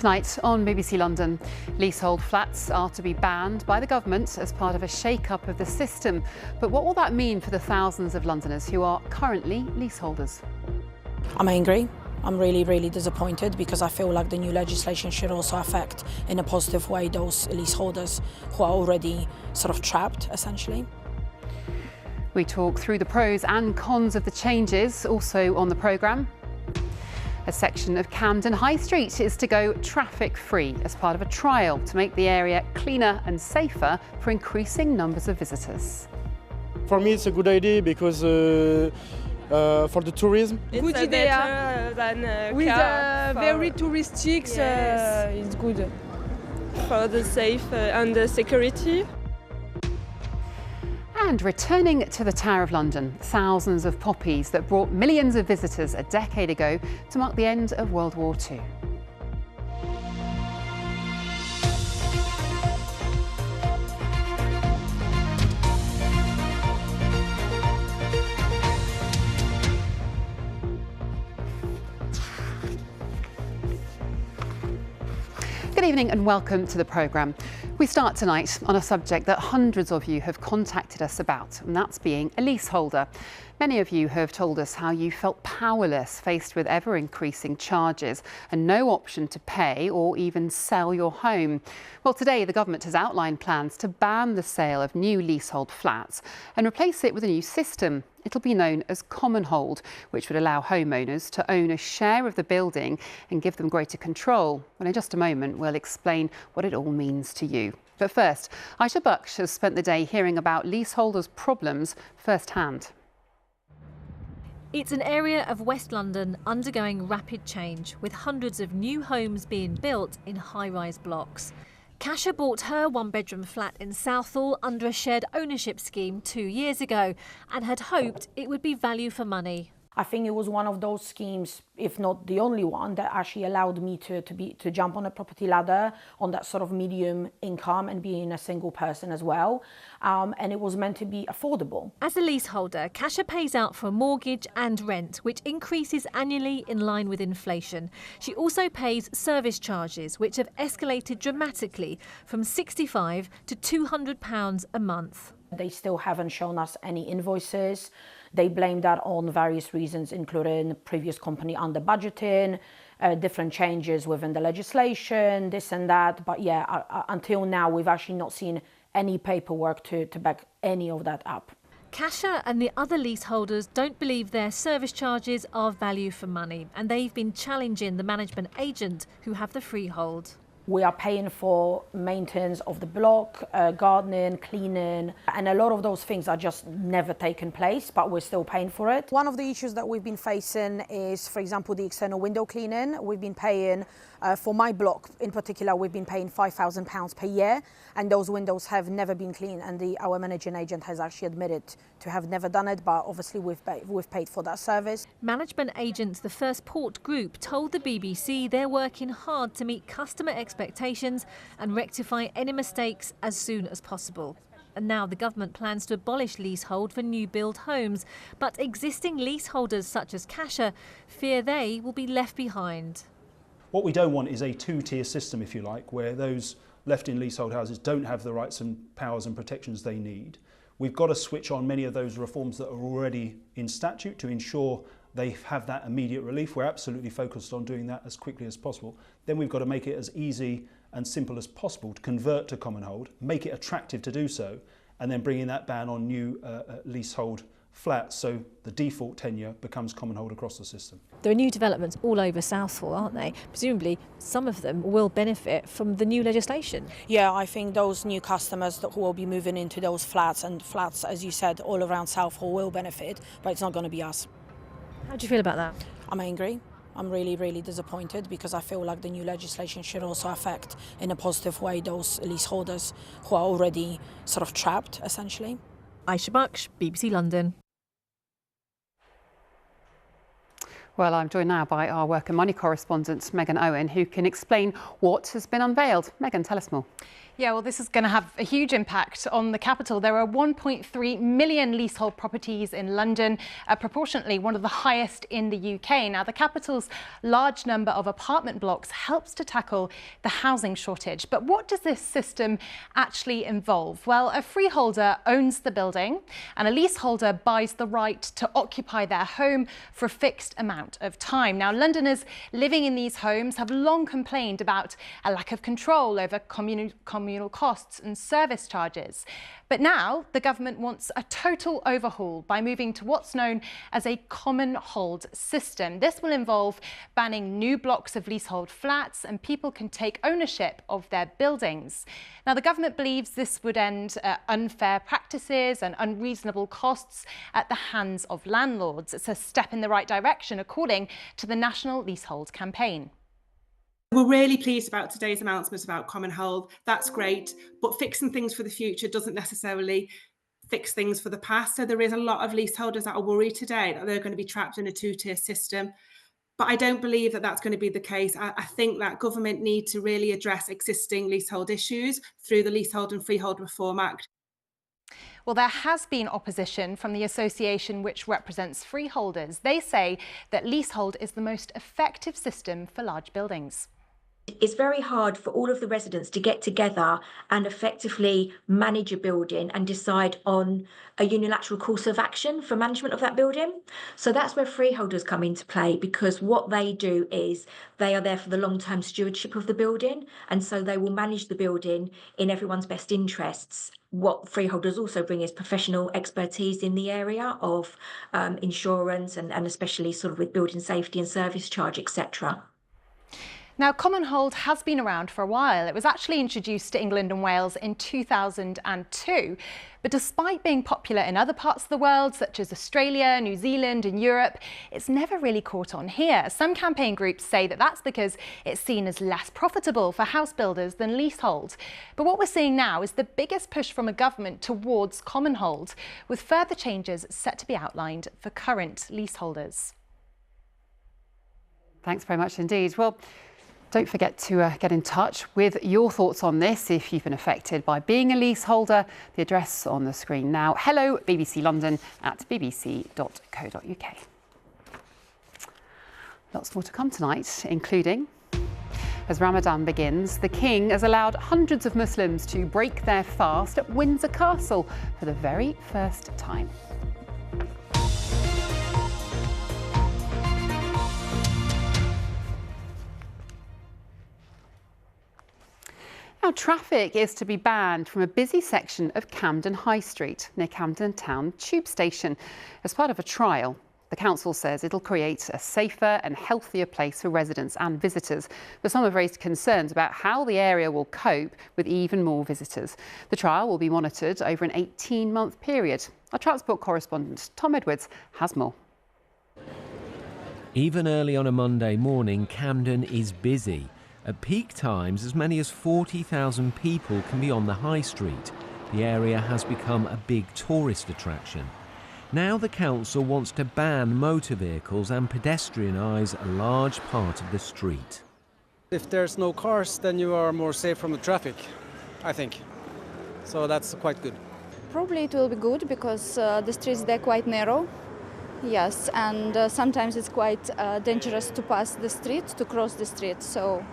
Tonight on BBC London, leasehold flats are to be banned by the government as part of a shake-up of the system. But what will that mean for the thousands of Londoners who are currently leaseholders? I'm angry. I'm really disappointed because I feel like the new legislation should also affect in a positive way those leaseholders who are already sort of trapped, essentially. We talk through the pros and cons of the changes. Also on the programme, a section of Camden High Street is to go traffic-free as part of a trial to make the area cleaner and safer for increasing numbers of visitors. For me, it's a good idea because for the tourism. It's good idea than with car very touristic. Yes. It's good for the safe and the security. And returning to the Tower of London, thousands of poppies that brought millions of visitors a decade ago to mark the end of World War II. Good evening and welcome to the programme. We start tonight on a subject that hundreds of you have contacted us about, and that's being a leaseholder. Many of you have told us how you felt powerless faced with ever-increasing charges and no option to pay or even sell your home. Well, today the government has outlined plans to ban the sale of new leasehold flats and replace it with a new system. It'll be known as Common Hold, which would allow homeowners to own a share of the building and give them greater control. Well, in just a moment, we'll explain what it all means to you. But first, Aisha Baksh has spent the day hearing about leaseholders' problems firsthand. It's an area of West London undergoing rapid change, with hundreds of new homes being built in high-rise blocks. Kasha bought her one-bedroom flat in Southall under a shared ownership scheme 2 years ago and had hoped it would be value for money. I think it was one of those schemes, if not the only one, that actually allowed me to jump on a property ladder on that sort of medium income and being a single person as well. And it was meant to be affordable. As a leaseholder, Kasha pays out for mortgage and rent, which increases annually in line with inflation. She also pays service charges, which have escalated dramatically from £65 to £200 a month. They still haven't shown us any invoices. They blame that on various reasons, including previous company under budgeting, different changes within the legislation, this and that. But yeah, until now, we've actually not seen any paperwork to back any of that up. Kasha and the other leaseholders don't believe their service charges are value for money, and they've been challenging the management agent who have the freehold. We are paying for maintenance of the block, gardening, cleaning, and a lot of those things are just never taken place, but we're still paying for it. One of the issues that we've been facing is, for example, the external window cleaning. We've been paying, for my block in particular, we've been paying £5,000 per year, and those windows have never been cleaned, and our managing agent has actually admitted to have never done it, but obviously we've paid for that service. Management agent The First Port Group told the BBC they're working hard to meet customer expectations and rectify any mistakes as soon as possible. And now the government plans to abolish leasehold for new build homes, but existing leaseholders such as Kasha fear they will be left behind. What we don't want is a two-tier system, if you like, where those left in leasehold houses don't have the rights and powers and protections they need. We've got to switch on many of those reforms that are already in statute to ensure they have that immediate relief. We're absolutely focused on doing that as quickly as possible. Then we've got to make it as easy and simple as possible to convert to Common Hold, make it attractive to do so, and then bring in that ban on new leasehold flats, so the default tenure becomes Common Hold across the system. There are new developments all over Southall, aren't they? Presumably some of them will benefit from the new legislation. Yeah, I think those new customers that will be moving into those flats, and flats, as you said, all around Southall will benefit, but it's not going to be us. How do you feel about that? I'm angry. I'm really disappointed because I feel like the new legislation should also affect in a positive way those leaseholders who are already sort of trapped, essentially. Aisha Baksh, BBC London. Well, I'm joined now by our work and money correspondent, Megan Owen, who can explain what has been unveiled. Megan, tell us more. Yeah, well, this is going to have a huge impact on the capital. There are 1.3 million leasehold properties in London, proportionately one of the highest in the UK. Now, the capital's large number of apartment blocks helps to tackle the housing shortage. But what does this system actually involve? Well, a freeholder owns the building and a leaseholder buys the right to occupy their home for a fixed amount of time. Now, Londoners living in these homes have long complained about a lack of control over communal costs and service charges. But now the government wants a total overhaul by moving to what's known as a common hold system. This will involve banning new blocks of leasehold flats, and people can take ownership of their buildings. Now, the government believes this would end unfair practices and unreasonable costs at the hands of landlords. It's a step in the right direction, according to the National Leasehold Campaign. We're really pleased about today's announcement about common hold. That's great, but fixing things for the future doesn't necessarily fix things for the past. So there is a lot of leaseholders that are worried today that they're going to be trapped in a two-tier system. But I don't believe that that's going to be the case. I think that government need to really address existing leasehold issues through the Leasehold and Freehold Reform Act. Well, there has been opposition from the association which represents freeholders. They say that leasehold is the most effective system for large buildings. It's very hard for all of the residents to get together and effectively manage a building and decide on a unilateral course of action for management of that building. So that's where freeholders come into play, because what they do is they are there for the long-term stewardship of the building, and so they will manage the building in everyone's best interests. What freeholders also bring is professional expertise in the area of insurance and especially sort of with building safety and service charge, etc. Now, common hold has been around for a while. It was actually introduced to England and Wales in 2002. But despite being popular in other parts of the world, such as Australia, New Zealand and Europe, it's never really caught on here. Some campaign groups say that that's because it's seen as less profitable for house builders than leasehold. But what we're seeing now is the biggest push from a government towards common hold, with further changes set to be outlined for current leaseholders. Thanks very much indeed. Well, don't forget to get in touch with your thoughts on this if you've been affected by being a leaseholder. The address on the screen now, hello BBC London at bbc.co.uk. Lots more to come tonight, including, as Ramadan begins, the King has allowed hundreds of Muslims to break their fast at Windsor Castle for the very first time. Now, traffic is to be banned from a busy section of Camden High Street near Camden Town Tube Station as part of a trial. The council says it'll create a safer and healthier place for residents and visitors, but some have raised concerns about how the area will cope with even more visitors. The trial will be monitored over an 18-month period. Our transport correspondent Tom Edwards has more. Even early on a Monday morning, Camden is busy. At peak times, as many as 40,000 people can be on the high street. The area has become a big tourist attraction. Now the council wants to ban motor vehicles and pedestrianise a large part of the street. If there's no cars, then you are more safe from the traffic, I think. So that's quite good. Probably it will be good because the streets, they're quite narrow. Yes, and sometimes it's quite dangerous to pass the street, to cross the street. So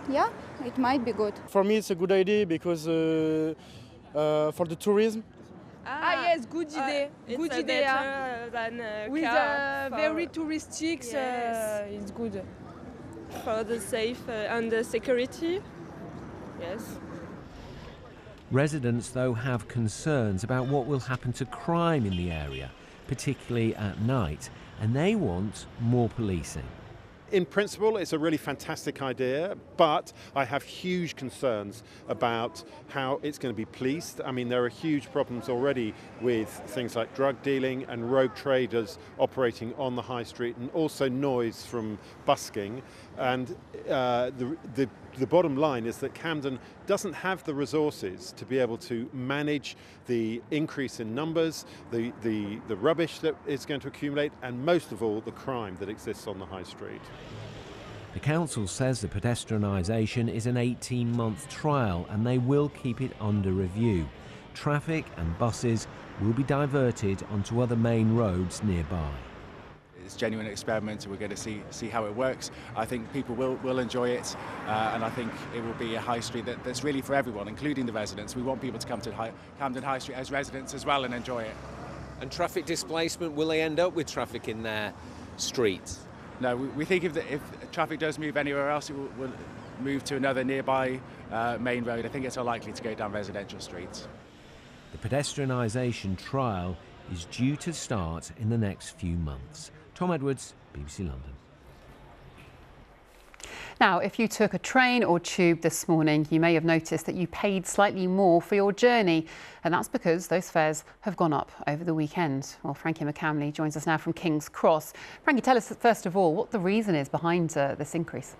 yeah, it might be good. For me, it's a good idea because for the tourism. Yes, good idea. Good idea. Than with very touristic, yes. It's good. For the safe and the security, yes. Residents, though, have concerns about what will happen to crime in the area, particularly at night, and they want more policing. In principle, it's a really fantastic idea, but I have huge concerns about how it's going to be policed. I mean, there are huge problems already with things like drug dealing and rogue traders operating on the high street, and also noise from busking. And the bottom line is that Camden doesn't have the resources to be able to manage the increase in numbers, the rubbish that is going to accumulate, and most of all, the crime that exists on the high street. The council says the pedestrianisation is an 18-month trial and they will keep it under review. Traffic and buses will be diverted onto other main roads nearby. It's a genuine experiment, and we're going to see how it works. I think people will enjoy it, and I think it will be a high street that's really for everyone, including the residents. We want people to come to Camden High Street as residents as well and enjoy it. And traffic displacement, will they end up with traffic in their streets? No, we think if traffic does move anywhere else, it will move to another nearby main road. I think it's unlikely to go down residential streets. The pedestrianisation trial is due to start in the next few months. Tom Edwards, BBC London. Now, if you took a train or tube this morning, you may have noticed that you paid slightly more for your journey, and that's because those fares have gone up over the weekend. Well, Frankie McCamley joins us now from King's Cross. Frankie, tell us first of all what the reason is behind this increase.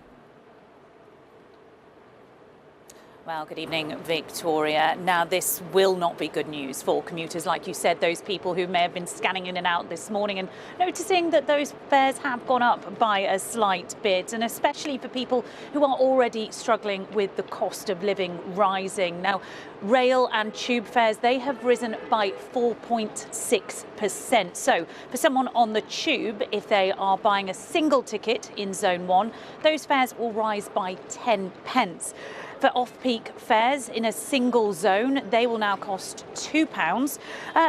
Well, good evening, Victoria. Now, this will not be good news for commuters, like you said, those people who may have been scanning in and out this morning and noticing that those fares have gone up by a slight bit, and especially for people who are already struggling with the cost of living rising. Now, rail and tube fares, they have risen by 4.6%. So for someone on the tube, if they are buying a single ticket in Zone 1, those fares will rise by 10 pence. For off-peak fares in a single zone, they will now cost £2.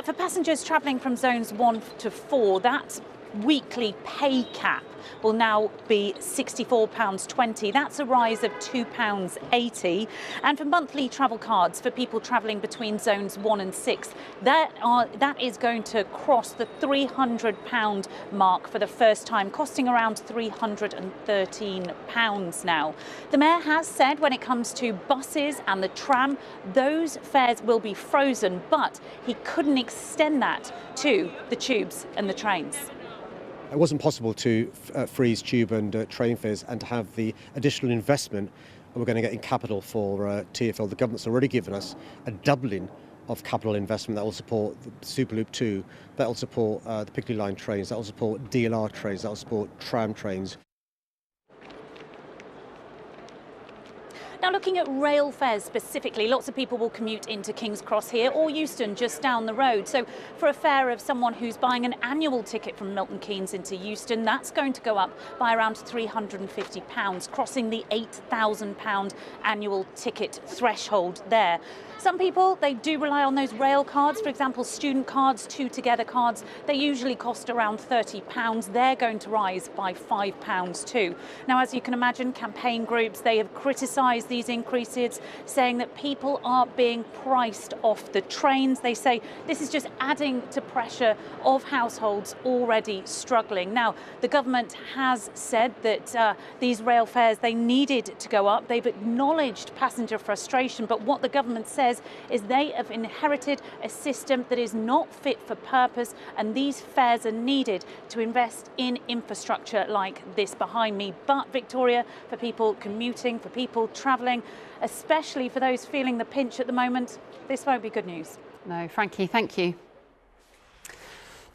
For passengers travelling from zones 1 to 4, that weekly pay cap will now be £64.20. That's a rise of £2.80. And for monthly travel cards for people travelling between zones 1 and 6, that is going to cross the £300 mark for the first time, costing around £313 now. The Mayor has said when it comes to buses and the tram, those fares will be frozen, but he couldn't extend that to the tubes and the trains. It wasn't possible to freeze tube and train fares and to have the additional investment we're going to get in capital for TfL. The government's already given us a doubling of capital investment that will support the Superloop 2, that will support the Piccadilly Line trains, that will support DLR trains, that will support tram trains. Now, looking at rail fares specifically, lots of people will commute into King's Cross here or Euston, just down the road. So for a fare of someone who's buying an annual ticket from Milton Keynes into Euston, that's going to go up by around £350, crossing the £8,000 annual ticket threshold there. Some people, they do rely on those rail cards. For example, student cards, 2 Together cards, they usually cost around £30. They're going to rise by £5 too. Now, as you can imagine, campaign groups, they have criticised these increases, saying that people are being priced off the trains. They say this is just adding to pressure of households already struggling. Now, the government has said that these rail fares, they needed to go up. They've acknowledged passenger frustration, but what the government says is they have inherited a system that is not fit for purpose, and these fares are needed to invest in infrastructure like this behind me. But Victoria, for people commuting, for people travelling, especially for those feeling the pinch at the moment, this won't be good news. No, Frankie, thank you.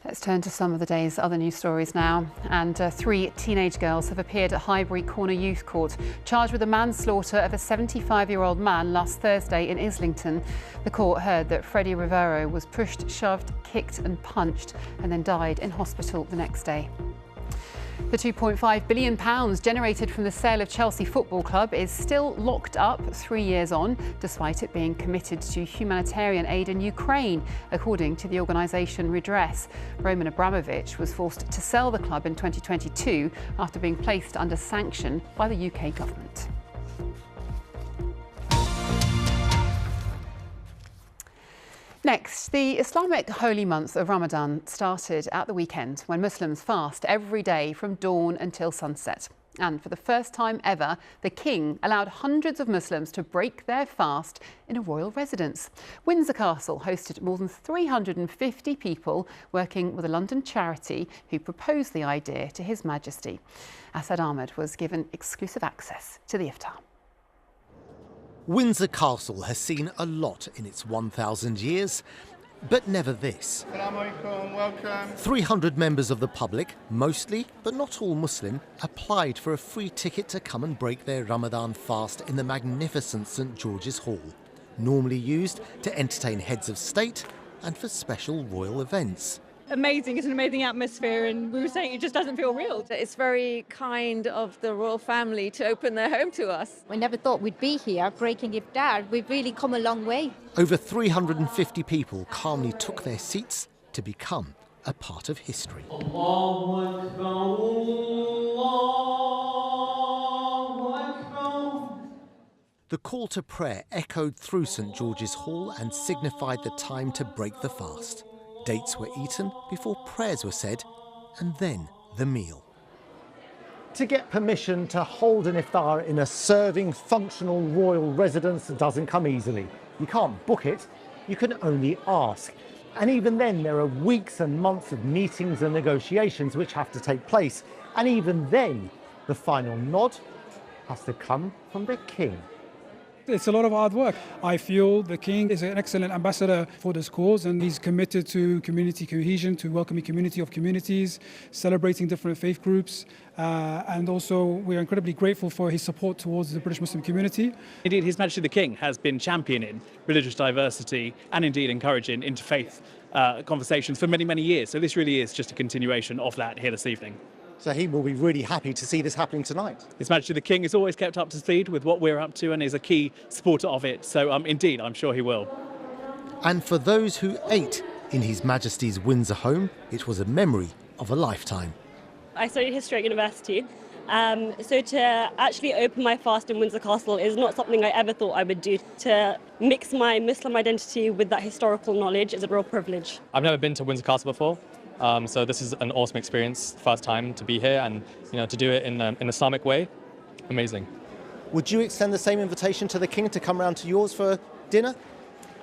Let's turn to some of the day's other news stories now. And 3 teenage girls have appeared at Highbury Corner Youth Court, charged with the manslaughter of a 75-year-old man last Thursday in Islington. The court heard that Freddie Rivero was pushed, shoved, kicked and punched and then died in hospital the next day. The £2.5 billion generated from the sale of Chelsea Football Club is still locked up 3 years on, despite it being committed to humanitarian aid in Ukraine, according to the organisation Redress. Roman Abramovich was forced to sell the club in 2022 after being placed under sanction by the UK government. Next, the Islamic holy month of Ramadan started at the weekend when Muslims fast every day from dawn until sunset. And for the first time ever, the King allowed hundreds of Muslims to break their fast in a royal residence. Windsor Castle hosted more than 350 people working with a London charity who proposed the idea to His Majesty. Asad Ahmed was given exclusive access to the iftar. Windsor Castle has seen a lot in its 1,000 years, But never this. Welcome. 300 members of the public, mostly, but not all Muslim, applied for a free ticket to come and break their Ramadan fast in the magnificent St George's Hall, normally used to entertain heads of state and for special royal events. Amazing, it's an amazing atmosphere, and we were saying it just doesn't feel real. It's very kind of the royal family to open their home to us. We never thought we'd be here breaking iftar. We've really come a long way. Over 350 people calmly took their seats to become a part of history. The call to prayer echoed through St George's Hall and signified the time to break the fast. Dates were eaten before prayers were said, and then the meal. To get permission to hold an iftar in a serving, functional royal residence doesn't come easily. You can't book it, you can only ask. And even then, there are weeks and months of meetings and negotiations which have to take place. And even then, the final nod has to come from the king. It's a lot of hard work. I feel the king is an excellent ambassador for this cause, and he's committed to community cohesion, to welcoming community of communities, celebrating different faith groups, and also we're incredibly grateful for his support towards the British Muslim community. Indeed, His Majesty the King has been championing religious diversity and indeed encouraging interfaith conversations for many, many years. So this really is just a continuation of that here this evening. So he will be really happy to see this happening tonight. His Majesty the King is always kept up to speed with what we're up to and is a key supporter of it. So indeed, I'm sure he will. And for those who ate in His Majesty's Windsor home, it was a memory of a lifetime. I studied history at university. So to actually open my fast in Windsor Castle is not something I ever thought I would do. To mix my Muslim identity with that historical knowledge is a real privilege. I've never been to Windsor Castle before. So this is an awesome experience, first time to be here, and to do it in an Islamic way, amazing. Would you extend the same invitation to the king to come round to yours for dinner?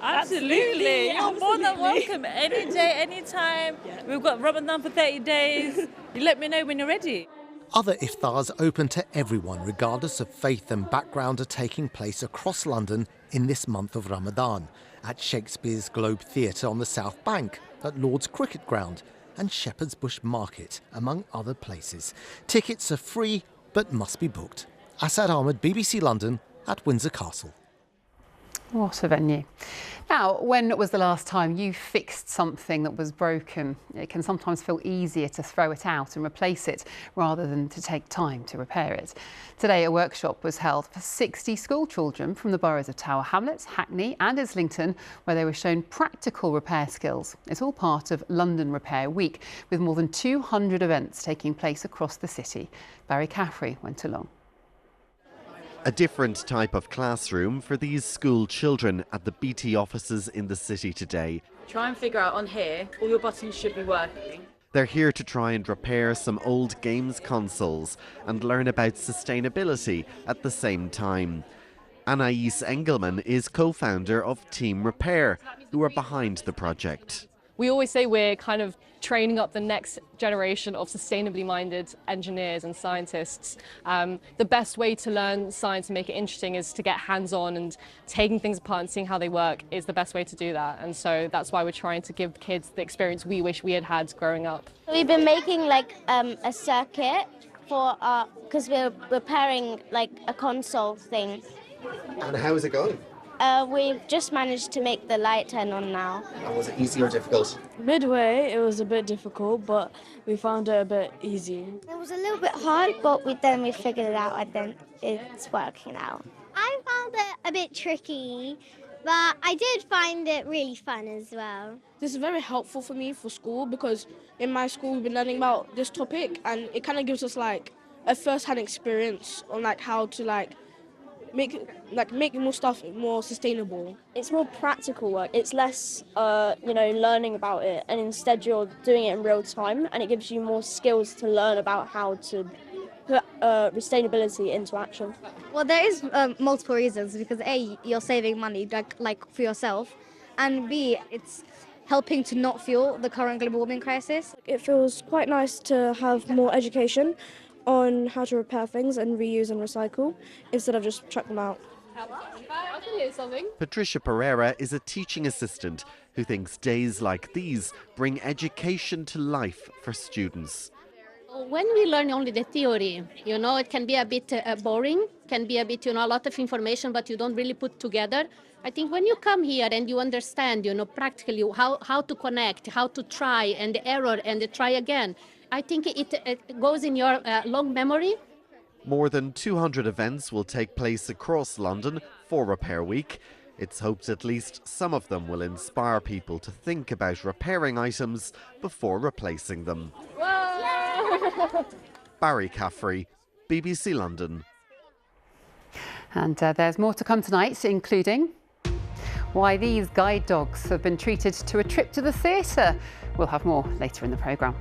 Absolutely. You're more than welcome any day, any time. Yeah. We've got Ramadan for 30 days. You let me know when you're ready. Other iftars open to everyone, regardless of faith and background, are taking place across London in this month of Ramadan, at Shakespeare's Globe Theatre on the South Bank, at Lord's Cricket Ground, and Shepherd's Bush Market, among other places. Tickets are free, but must be booked. Asad Ahmed, BBC London, at Windsor Castle. What a venue. Now, when was the last time you fixed something that was broken? It can sometimes feel easier to throw it out and replace it rather than to take time to repair it. Today, a workshop was held for 60 school children from the boroughs of Tower Hamlets, Hackney and Islington, where they were shown practical repair skills. It's all part of London Repair Week, with more than 200 events taking place across the city. Barry Caffrey went along. A different type of classroom for these school children at the BT offices in the city today. Try and figure out on here, all your buttons should be working. They're here to try and repair some old games consoles and learn about sustainability at the same time. Anais Engelman is co-founder of Team Repair, who are behind the project. We always say we're kind of training up the next generation of sustainably minded engineers and scientists. The best way to learn science and make it interesting is to get hands-on, and taking things apart and seeing how they work is the best way to do that. And so that's why we're trying to give kids the experience we wish we had had growing up. We've been making like a circuit for because we're repairing like a console thing. And how is it going? We've just managed to make the light turn on now. And was it easy or difficult? Midway, it was a bit difficult, but we found it a bit easy. It was a little bit hard, but then we figured it out, and then it's working out. I found it a bit tricky, but I did find it really fun as well. This is very helpful for me for school, because in my school we've been learning about this topic, and it kind of gives us like a first-hand experience on like how to make more stuff more sustainable. It's more practical work. It's less, learning about it, and instead you're doing it in real time, and it gives you more skills to learn about how to put sustainability into action. Well, there is multiple reasons, because A, you're saving money like for yourself, and B, it's helping to not fuel the current global warming crisis. It feels quite nice to have more education on how to repair things and reuse and recycle instead of just chuck them out. I can hear something. Patricia Pereira is a teaching assistant who thinks days like these bring education to life for students. When we learn only the theory, it can be a bit boring, can be a bit, a lot of information, but you don't really put together. I think when you come here and you understand, practically how to connect, how to try, and the error, and the try again, I think it goes in your long memory. More than 200 events will take place across London for Repair Week. It's hoped at least some of them will inspire people to think about repairing items before replacing them. Barry Caffrey, BBC London. And there's more to come tonight, including why these guide dogs have been treated to a trip to the theatre. We'll have more later in the programme.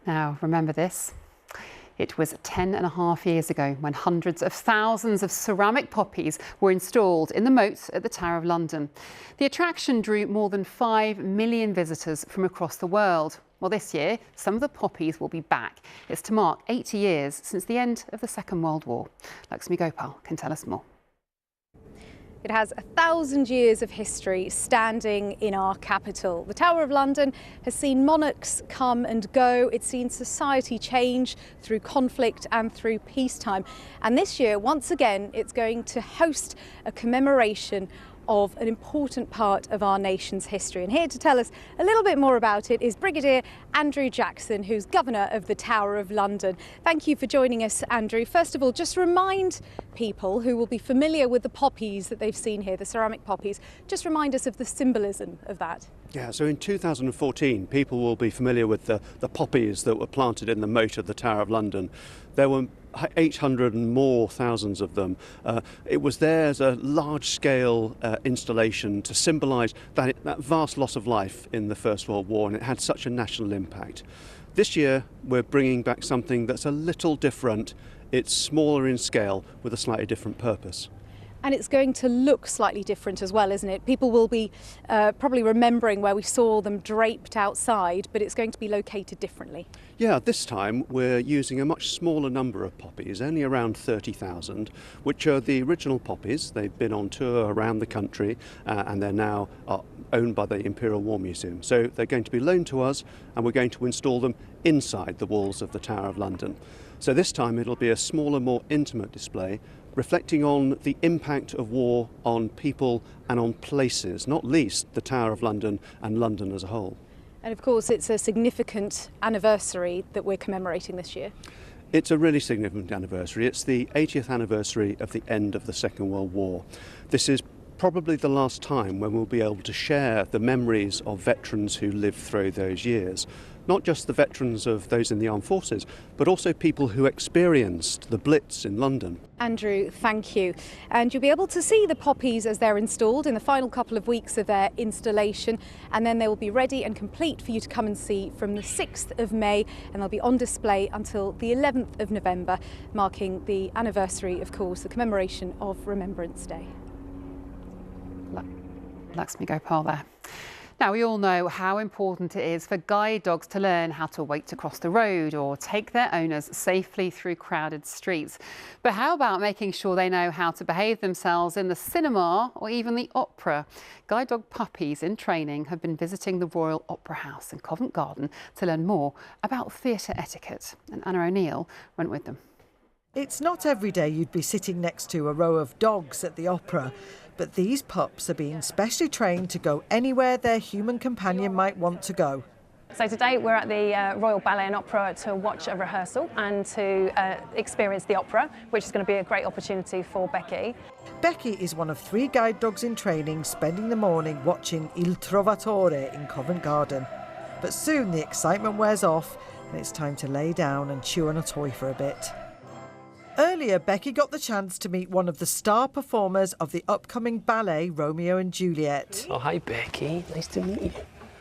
Now, remember this. It was 10.5 years ago when hundreds of thousands of ceramic poppies were installed in the moat at the Tower of London. The attraction drew more than 5 million visitors from across the world. Well, this year, some of the poppies will be back. It's to mark 80 years since the end of the Second World War. Lakshmi Gopal can tell us more. It has 1,000 years of history standing in our capital. The Tower of London has seen monarchs come and go. It's seen society change through conflict and through peacetime. And this year, once again, it's going to host a commemoration of an important part of our nation's history. And here to tell us a little bit more about it is Brigadier Andrew Jackson, who's Governor of the Tower of London. Thank you for joining us, Andrew. First of all, just remind people who will be familiar with the poppies that they've seen here, the ceramic poppies, just remind us of the symbolism of that. Yeah, so in 2014, people will be familiar with the poppies that were planted in the moat of the Tower of London. There were 800 and more thousands of them. It was there as a large-scale installation to symbolise that vast loss of life in the First World War, and it had such a national impact. This year, we're bringing back something that's a little different. It's smaller in scale with a slightly different purpose. And it's going to look slightly different as well, isn't it? People will be probably remembering where we saw them draped outside, but it's going to be located differently. Yeah, this time we're using a much smaller number of poppies, only around 30,000, which are the original poppies. They've been on tour around the country and they're now owned by the Imperial War Museum. So they're going to be loaned to us and we're going to install them inside the walls of the Tower of London. So this time it'll be a smaller, more intimate display, reflecting on the impact of war on people and on places, not least the Tower of London and London as a whole. And of course, it's a significant anniversary that we're commemorating this year. It's a really significant anniversary. It's the 80th anniversary of the end of the Second World War. This is probably the last time when we'll be able to share the memories of veterans who lived through those years. Not just the veterans of those in the armed forces, but also people who experienced the Blitz in London. Andrew, thank you. And you'll be able to see the poppies as they're installed in the final couple of weeks of their installation, and then they will be ready and complete for you to come and see from the 6th of May, and they'll be on display until the 11th of November, marking the anniversary, of course, the commemoration of Remembrance Day. Lakshmi Gopal there. Now, we all know how important it is for guide dogs to learn how to wait to cross the road or take their owners safely through crowded streets. But how about making sure they know how to behave themselves in the cinema or even the opera? Guide dog puppies in training have been visiting the Royal Opera House in Covent Garden to learn more about theatre etiquette. And Anna O'Neill went with them. It's not every day you'd be sitting next to a row of dogs at the opera. But these pups are being specially trained to go anywhere their human companion might want to go. So today we're at the Royal Ballet and Opera to watch a rehearsal and to experience the opera, which is going to be a great opportunity for Becky. Becky is one of 3 guide dogs in training, spending the morning watching Il Trovatore in Covent Garden. But soon the excitement wears off and it's time to lay down and chew on a toy for a bit. Earlier, Becky got the chance to meet one of the star performers of the upcoming ballet, Romeo and Juliet. Oh, hi, Becky. Nice to meet you.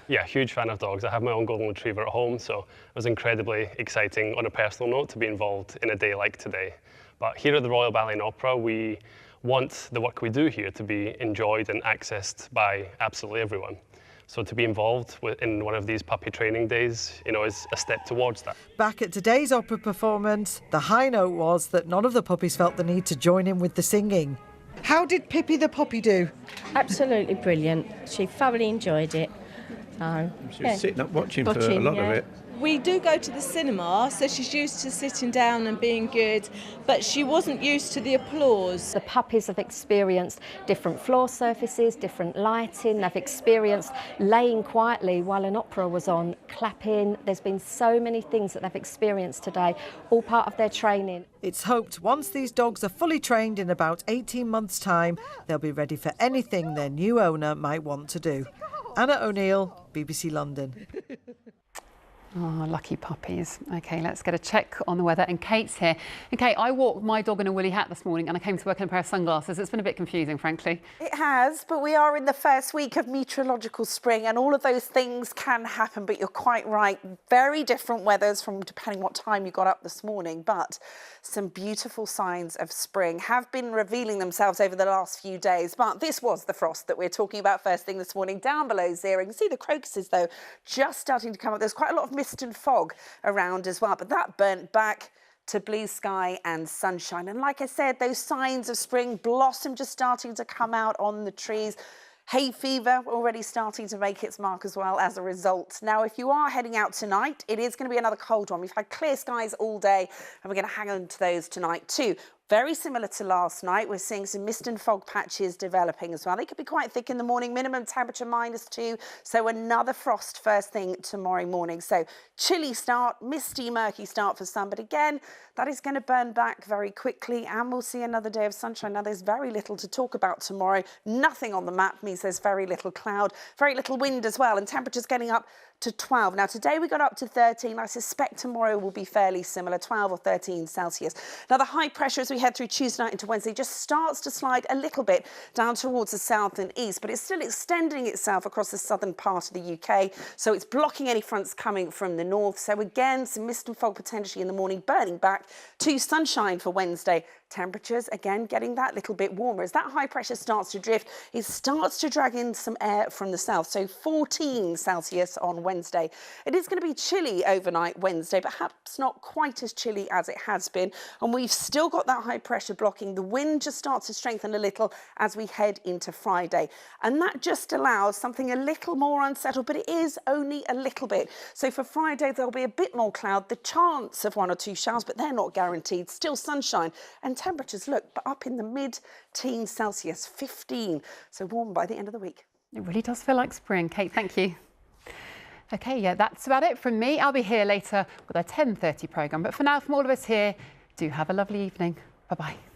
Yeah, huge fan of dogs. I have my own golden retriever at home, so it was incredibly exciting on a personal note to be involved in a day like today. But here at the Royal Ballet and Opera, we want the work we do here to be enjoyed and accessed by absolutely everyone. So to be involved in one of these puppy training days, is a step towards that. Back at today's opera performance, the high note was that none of the puppies felt the need to join in with the singing. How did Pippi the puppy do? Absolutely brilliant. She thoroughly enjoyed it. She was sitting up watching for a lot of it. We do go to the cinema, so she's used to sitting down and being good, but she wasn't used to the applause. The puppies have experienced different floor surfaces, different lighting. They've experienced laying quietly while an opera was on, clapping. There's been so many things that they've experienced today, all part of their training. It's hoped once these dogs are fully trained in about 18 months' time, they'll be ready for anything their new owner might want to do. Anna O'Neill, BBC London. Oh, lucky puppies. OK, let's get a check on the weather. And Kate's here. And Kate, I walked my dog in a woolly hat this morning and I came to work in a pair of sunglasses. It's been a bit confusing, frankly. It has, but we are in the first week of meteorological spring and all of those things can happen, but you're quite right. Very different weathers from depending what time you got up this morning, but some beautiful signs of spring have been revealing themselves over the last few days. But this was the frost that we're talking about first thing this morning, down below zero. You can see the crocuses, though, just starting to come up. There's quite a lot of mist and fog around as well, but that burnt back to blue sky and sunshine. And like I said, those signs of spring, blossom just starting to come out on the trees. Hay fever already starting to make its mark as well as a result. Now, if you are heading out tonight, it is going to be another cold one. We've had clear skies all day and we're going to hang on to those tonight too. Very similar to last night, we're seeing some mist and fog patches developing as well. They could be quite thick in the morning, minimum temperature -2, so another frost first thing tomorrow morning. So chilly start, misty, murky start for some, but again, that is going to burn back very quickly and we'll see another day of sunshine. Now, there's very little to talk about tomorrow. Nothing on the map means there's very little cloud, very little wind as well, and temperatures getting up to 12. Now, today we got up to 13. I suspect tomorrow will be fairly similar, 12 or 13 Celsius. Now, the high pressure as we head through Tuesday night into Wednesday just starts to slide a little bit down towards the south and east, but it's still extending itself across the southern part of the UK. So it's blocking any fronts coming from the north. So again, some mist and fog potentially in the morning, burning back to sunshine for Wednesday. Temperatures, again, getting that little bit warmer. As that high pressure starts to drift, it starts to drag in some air from the south. So 14 Celsius on Wednesday. It is going to be chilly overnight Wednesday, perhaps not quite as chilly as it has been. And we've still got that high pressure blocking. The wind just starts to strengthen a little as we head into Friday. And that just allows something a little more unsettled, but it is only a little bit. So for Friday, there'll be a bit more cloud, the chance of 1 or 2 showers, but they're not guaranteed. Still sunshine. And temperatures look up in the mid-teens Celsius, 15, so warm by the end of the week. It really does feel like spring. Kate, thank you. OK, yeah, that's about it from me. I'll be here later with our 10:30 programme. But for now, from all of us here, do have a lovely evening. Bye-bye.